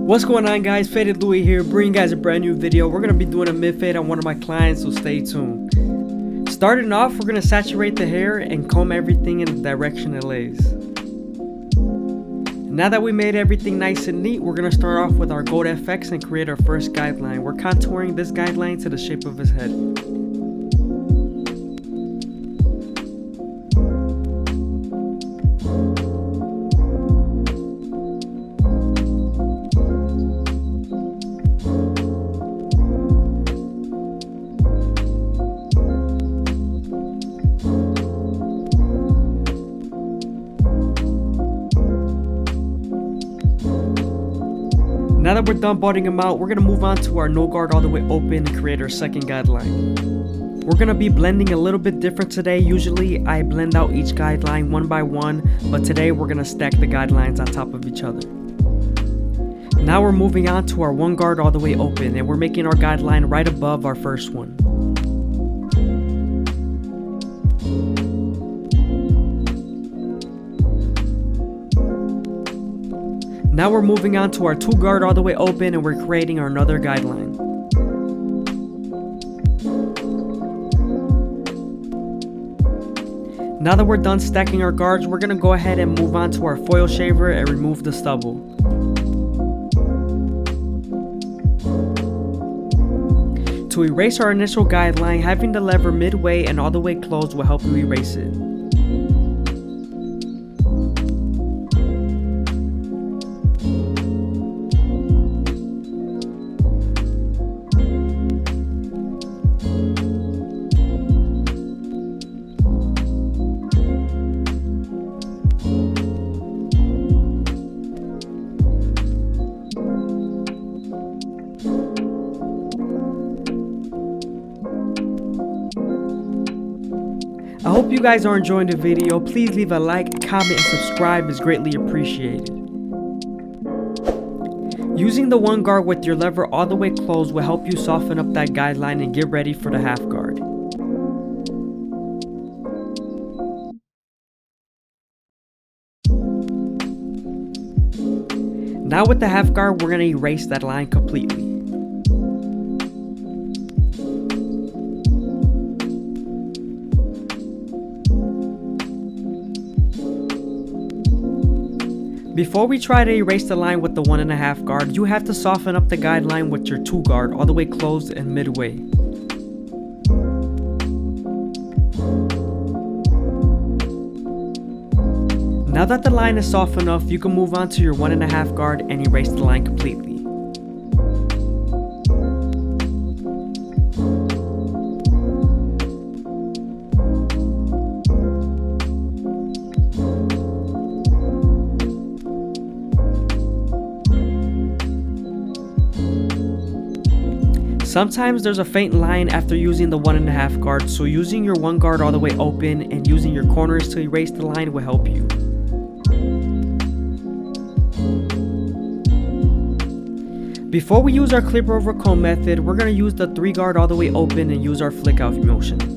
What's going on, guys? FadeitLuie here, bringing you guys a brand new video. We're going to be doing a mid-fade on one of my clients, so stay tuned. Starting off, we're going to saturate the hair and comb everything in the direction it lays. Now that we made everything nice and neat, we're going to start off with our gold FX and create our first guideline. We're contouring this guideline to the shape of his head. Now that we're done budding him out, we're going to move on to our no guard all the way open and create our second guideline. We're going to be blending a little bit different today. Usually I blend out each guideline one by one, but today we're going to stack the guidelines on top of each other. Now we're moving on to our one guard all the way open, and we're making our guideline right above our first one. Now we're moving on to our two guard all the way open, and we're creating our another guideline. Now that we're done stacking our guards, we're going to go ahead and move on to our foil shaver and remove the stubble. To erase our initial guideline, having the lever midway and all the way closed will help you erase it. I hope you guys are enjoying the video. Please leave a like, comment, and subscribe is greatly appreciated. Using the one guard with your lever all the way closed will help you soften up that guideline and get ready for the half guard. Now with the half guard, we're going to erase that line completely. Before we try to erase the line with the 1.5 guard, you have to soften up the guideline with your 2 guard all the way closed and midway. Now that the line is soft enough, you can move on to your 1.5 guard and erase the line completely. Sometimes there's a faint line after using the 1.5 guard, so using your 1 guard all the way open and using your corners to erase the line will help you. Before we use our clipper over comb method, we're going to use the 3 guard all the way open and use our flick out motion.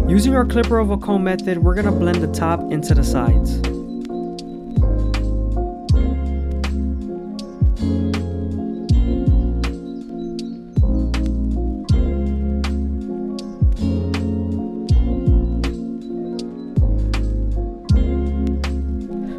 Using our clipper over comb method, we're going to blend the top into the sides.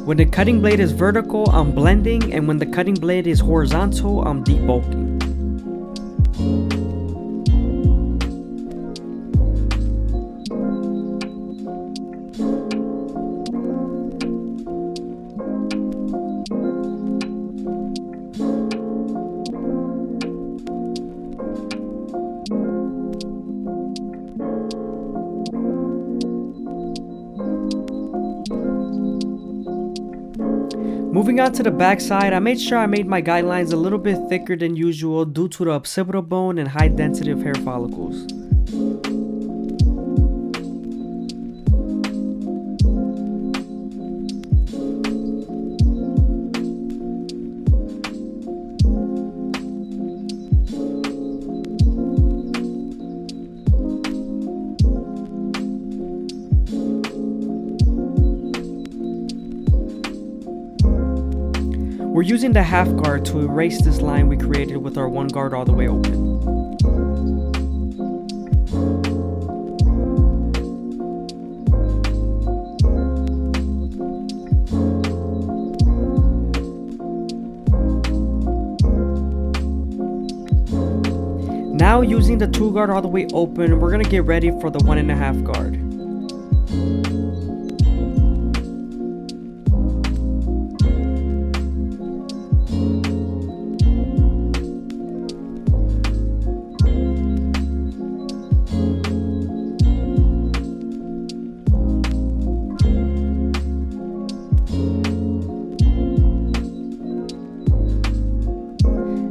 When the cutting blade is vertical, I'm blending, and when the cutting blade is horizontal, I'm debulking. Moving on to the back side, I made sure I made my guidelines a little bit thicker than usual due to the occipital bone and high density of hair follicles. We're using the half guard to erase this line we created with our one guard all the way open. Now using the 2 guard all the way open, we're gonna get ready for the 1.5 guard.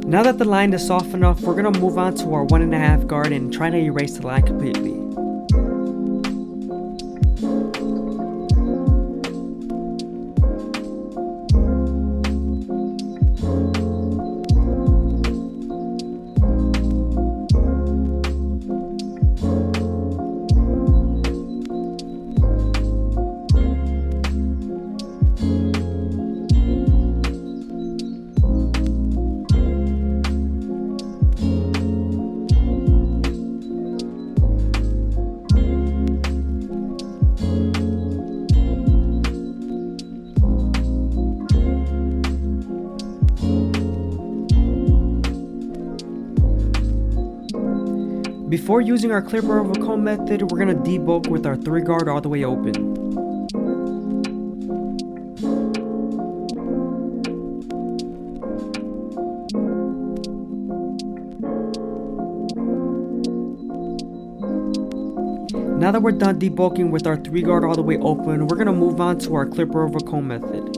Now that the line is soft enough, we're going to move on to our 1.5 guard and try to erase the line completely. Before using our clipper over comb method, we're going to debulk with our 3 guard all the way open. Now that we're done debulking with our 3 guard all the way open, we're going to move on to our clipper over comb method.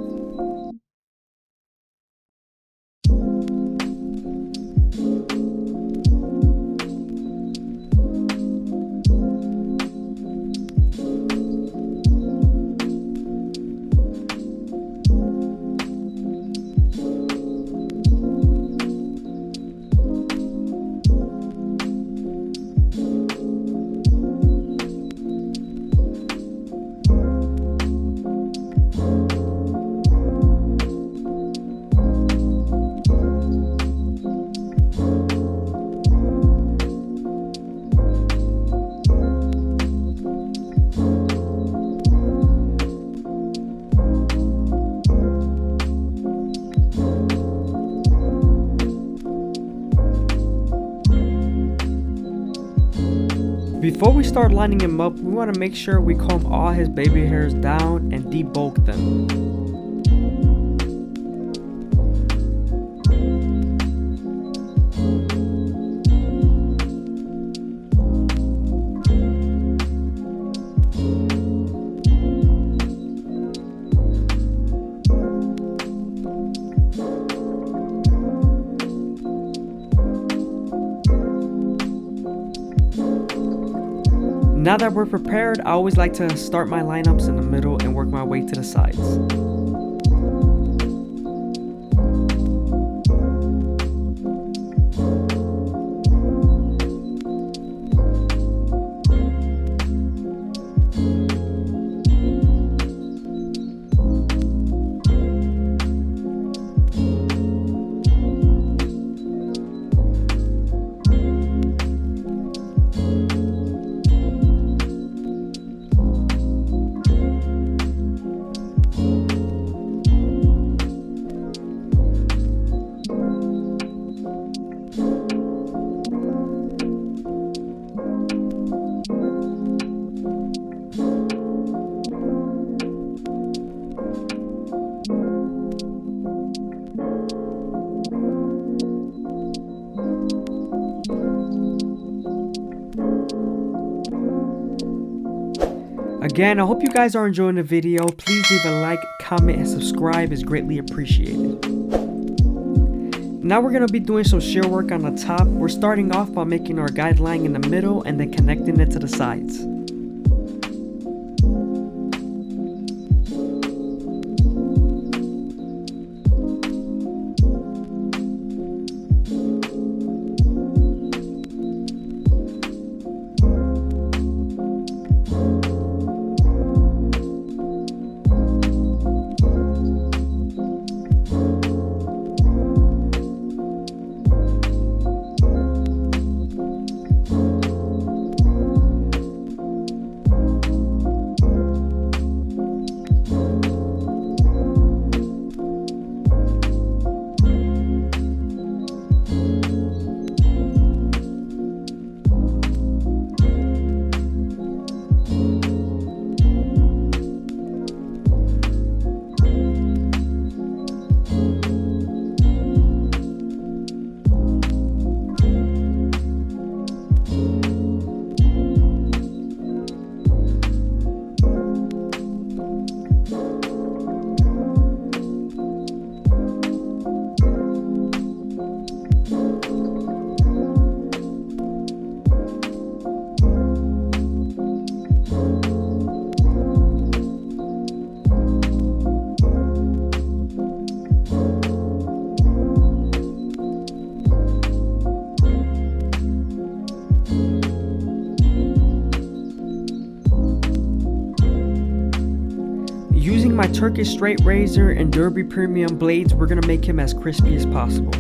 Before we start lining him up, we want to make sure we comb all his baby hairs down and debulk them. Now that we're prepared, I always like to start my lineups in the middle and work my way to the sides. Again, I hope you guys are enjoying the video. Please leave a like, comment, and subscribe is greatly appreciated. Now we're going to be doing some shear work on the top. We're starting off by making our guideline in the middle and then connecting it to the sides. Turkish straight razor and Derby premium blades, we're gonna make him as crispy as possible.